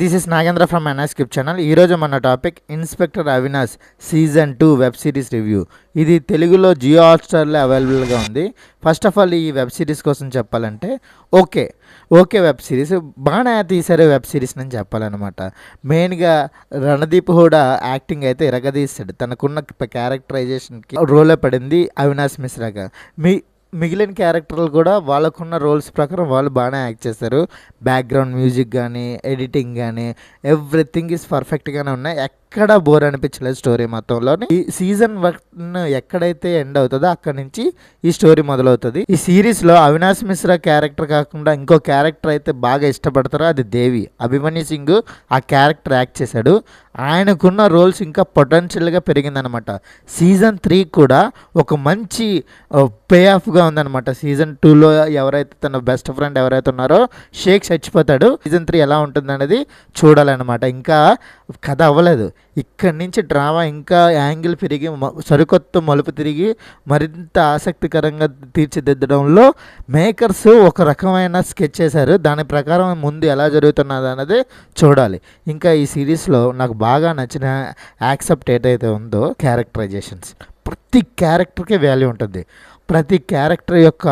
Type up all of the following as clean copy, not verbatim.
This is Nagendra from N script channel. ఈరోజు మన topic inspector Avinash season 2 web series review. ఇది తెలుగులో జియో హాట్స్టార్లో అవైలబుల్గా ఉంది. ఫస్ట్ ఆఫ్ ఆల్ ఈ వెబ్ సిరీస్ కోసం చెప్పాలంటే ఓకే వెబ్ సిరీస్ బాగానే తీసారు వెబ్ సిరీస్ అని చెప్పాలన్నమాట. మెయిన్గా రణదీప్ హూడా యాక్టింగ్ అయితే ఇరగదీస్తాడు. తనకున్న క్యారెక్టరైజేషన్కి రోలే పడింది అవినాష్ మిశ్రాగా. మిగిలిన క్యారెక్టర్లు కూడా వాళ్ళకున్న రోల్స్ ప్రకారం వాళ్ళు బాగానే యాక్ట్ చేస్తారు. బ్యాక్గ్రౌండ్ మ్యూజిక్ కానీ ఎడిటింగ్ కానీ ఎవ్రీథింగ్ ఈజ్ పర్ఫెక్ట్గానే ఉన్నాయి. ఎక్కడ బోర్ అనిపించలేదు స్టోరీ మొత్తంలోని. ఈ సీజన్ 1 ఎక్కడైతే ఎండ్ అవుతుందో అక్కడి నుంచి ఈ స్టోరీ మొదలవుతుంది. ఈ సిరీస్లో అవినాష్ మిశ్రా క్యారెక్టర్ కాకుండా ఇంకో క్యారెక్టర్ అయితే బాగా ఇష్టపడతారో అది దేవి. అభిమన్యు సింగ్ ఆ క్యారెక్టర్ యాక్ట్ చేశాడు. ఆయనకున్న రోల్స్ ఇంకా పొటెన్షియల్గా పెరిగిందనమాట. సీజన్ 3 కూడా ఒక మంచి పే ఆఫ్గా ఉందన్నమాట. సీజన్ 2లో ఎవరైతే తన బెస్ట్ ఫ్రెండ్ ఎవరైతే ఉన్నారో షేక్ చచ్చిపోతాడు. సీజన్ 3 ఎలా ఉంటుంది అనేది చూడాలన్నమాట. ఇంకా కథ అవ్వలేదు. ఇక్కడి నుంచి డ్రామా ఇంకా యాంగిల్ పెరిగి సరికొత్త మలుపు తిరిగి మరింత ఆసక్తికరంగా తీర్చిదిద్దడంలో మేకర్స్ ఒక రకమైన స్కెచ్ చేశారు. దాని ప్రకారం ముందు ఎలా జరుగుతున్నది అన్నది చూడాలి. ఇంకా ఈ సిరీస్లో నాకు బాగా నచ్చిన యాక్సెప్ట్ ఏదైతే ఉందో క్యారెక్టరైజేషన్స్. ప్రతి క్యారెక్టర్కి వాల్యూ ఉంటుంది. ప్రతి క్యారెక్టర్ యొక్క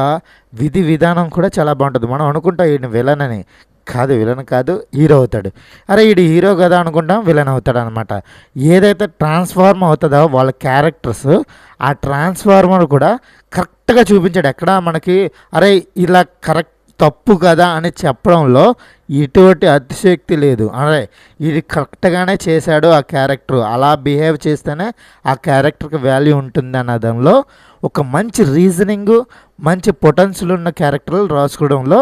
విధి విధానం కూడా చాలా బాగుంటుంది. మనం అనుకుంటాం ఈయన విలన్ అని, విలన్ కాదు, హీరో అవుతాడు. అరే ఈడు హీరో కదా అనుకుంటాం, విలన్ అవుతాడు అనమాట. ఏదైతే ట్రాన్స్ఫార్మ్ అవుతుందో వాళ్ళ క్యారెక్టర్స్, ఆ ట్రాన్స్ఫార్మర్ కూడా కరెక్ట్గా చూపించాడు. ఎక్కడ మనకి అరే ఇలా కరెక్ట్ తప్పు కదా అని చెప్పడంలో ఎటువంటి అతిశయోక్తి లేదు. అరే ఇది కరెక్ట్గానే చేశాడు ఆ క్యారెక్టర్, అలా బిహేవ్ చేస్తేనే ఆ క్యారెక్టర్కి వాల్యూ ఉంటుంది అన్నదంలో ఒక మంచి రీజనింగ్, మంచి పొటెన్షియల్ ఉన్న క్యారెక్టర్లు రాసుకోవడంలో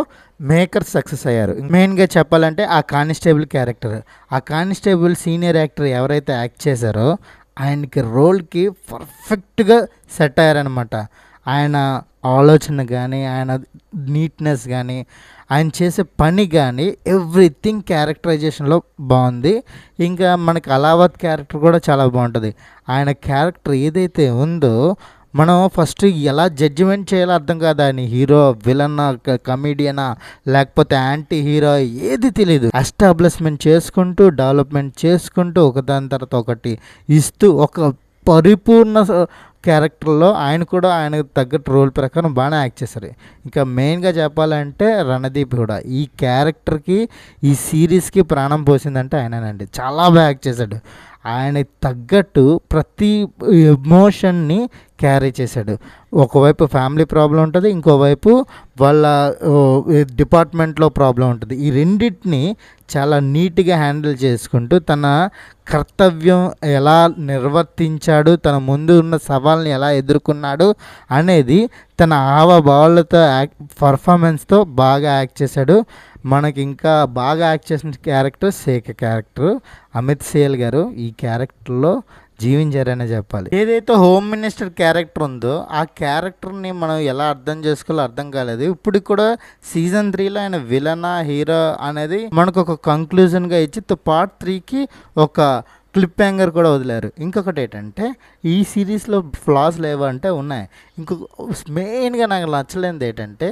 మేకర్ సక్సెస్ అయ్యారు. మెయిన్గా చెప్పాలంటే ఆ కానిస్టేబుల్ క్యారెక్టర్, ఆ కానిస్టేబుల్ సీనియర్ యాక్టర్ ఎవరైతే యాక్ట్ చేశారో ఆయనకి రోల్కి పర్ఫెక్ట్గా సెట్ అయ్యారనమాట. ఆయన ఆలోచన కానీ, ఆయన నీట్నెస్ కానీ, ఆయన చేసే పని కానీ ఎవ్రీథింగ్ క్యారెక్టరైజేషన్లో బాగుంది. ఇంకా మనకి అలావత్ క్యారెక్టర్ కూడా చాలా బాగుంటుంది. ఆయన క్యారెక్టర్ ఏదైతే ఉందో మనం ఫస్ట్ ఎలా జడ్జిమెంట్ చేయాలో అర్థం కాదు. ఆయన హీరో, విలన్నా, కమీడియనా, లేకపోతే యాంటీ హీరో ఏది తెలియదు. ఎస్టాబ్లిష్మెంట్ చేసుకుంటూ డెవలప్మెంట్ చేసుకుంటూ ఒకదాని తర్వాత ఒకటి ఇస్తూ ఒక పరిపూర్ణ క్యారెక్టర్లో ఆయన కూడా ఆయనకు తగ్గట్టు రోల్ ప్రకారం బాగానే యాక్ట్ చేశారు. ఇంకా మెయిన్గా చెప్పాలంటే రణదీప్ కూడా ఈ క్యారెక్టర్కి, ఈ సిరీస్కి ప్రాణం పోసిందంటే ఆయననండి. చాలా బాగా యాక్ట్ చేశాడు. ఆయనకి తగ్గట్టు ప్రతి ఎమోషన్ని క్యారీ చేశాడు. ఒకవైపు ఫ్యామిలీ ప్రాబ్లం ఉంటుంది, ఇంకోవైపు వాళ్ళ డిపార్ట్మెంట్లో ప్రాబ్లం ఉంటుంది. ఈ రెండింటిని చాలా నీట్గా హ్యాండిల్ చేసుకుంటూ తన కర్తవ్యం ఎలా నిర్వర్తించాడు, తన ముందు ఉన్న సవాల్ని ఎలా ఎదుర్కొన్నాడు అనేది తన హావభావాలతో పర్ఫార్మెన్స్తో బాగా యాక్ట్ చేశాడు. మనకి ఇంకా బాగా యాక్ట్ చేసిన క్యారెక్టర్ శేఖ క్యారెక్టర్. అమిత్ సేల్ గారు ఈ క్యారెక్టర్లో జీవించారనే చెప్పాలి. ఏదైతే హోమ్ మినిస్టర్ క్యారెక్టర్ ఉందో ఆ క్యారెక్టర్ని మనం ఎలా అర్థం చేసుకోవాలో అర్థం కాలేదు. ఇప్పుడు కూడా సీజన్ 3లో ఆయన విలనా హీరో అనేది మనకు ఒక కంక్లూజన్గా ఇచ్చి పార్ట్ 3కి ఒక క్లిప్ హ్యాంగర్ కూడా వదిలారు. ఇంకొకటి ఏంటంటే ఈ సిరీస్లో ఫ్లాస్ లేవంటే ఉన్నాయి. మెయిన్గా నాకు నచ్చలేనిది ఏంటంటే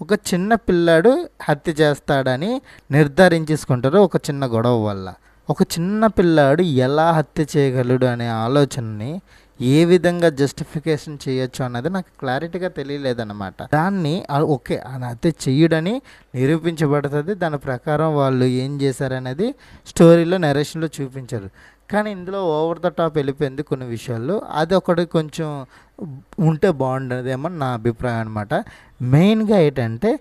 ఒక చిన్న పిల్లాడు హత్య చేస్తాడని నిర్ధారించేసుకుంటారు ఒక చిన్న గొడవ వల్ల. ఒక చిన్న పిల్లాడు ఎలా హత్య చేయగలడు అనే ఆలోచనని ఏ విధంగా జస్టిఫికేషన్ చేయొచ్చు అన్నది నాకు క్లారిటీగా తెలియలేదన్నమాట. దాన్ని ఓకే అని హత్య చెయ్యడని నిరూపించబడుతుంది. దాని ప్రకారం వాళ్ళు ఏం చేశారనేది స్టోరీలో నెరేషన్లో చూపించారు. కానీ ఇందులో ఓవర్ ద టాప్ వెళ్ళిపోయింది కొన్ని విషయాల్లో. అది ఒకటి కొంచెం ఉంటే బాగుండేదేమో నా అభిప్రాయం అనమాట. మెయిన్గా ఏంటంటే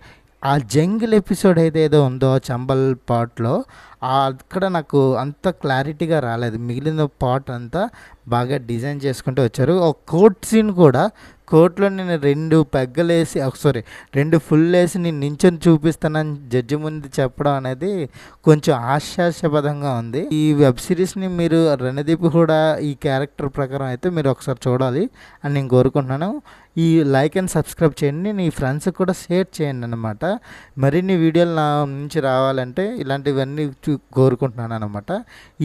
ఆ జంగిల్ ఎపిసోడ్ ఏదేదో ఉందో చంబల్ పార్ట్లో అక్కడ నాకు అంత క్లారిటీగా రాలేదు. మిగిలిన పార్ట్ అంతా బాగా డిజైన్ చేసుకుంటూ వచ్చారు. ఒక కోర్ట్ సీన్ కూడా, కోర్టులో నేను 2 ఫుల్ వేసి నేను నించొని చూపిస్తానని జడ్జి ముందు చెప్పడం అనేది కొంచెం హాస్యాస్పదంగా ఉంది. ఈ వెబ్ సిరీస్ని మీరు రణదీప్ కూడా ఈ క్యారెక్టర్ ప్రకారం అయితే మీరు ఒకసారి చూడాలి అని నేను కోరుకుంటున్నాను. ఈ లైక్ అండ్ సబ్స్క్రైబ్ చేయండి, నీ ఫ్రెండ్స్కి కూడా షేర్ చేయండి అనమాట. మరిన్ని వీడియోలు నా నుంచి రావాలంటే ఇలాంటివన్నీ కోరుకుంటున్నాను అనమాట.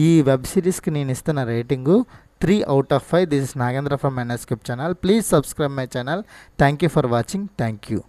ఈ వెబ్ సిరీస్కి నేను ఇస్తున్న rating 3 out of 5. This is Nagendra from NSCrypt channel. Please subscribe my channel. Thank you for watching. Thank you.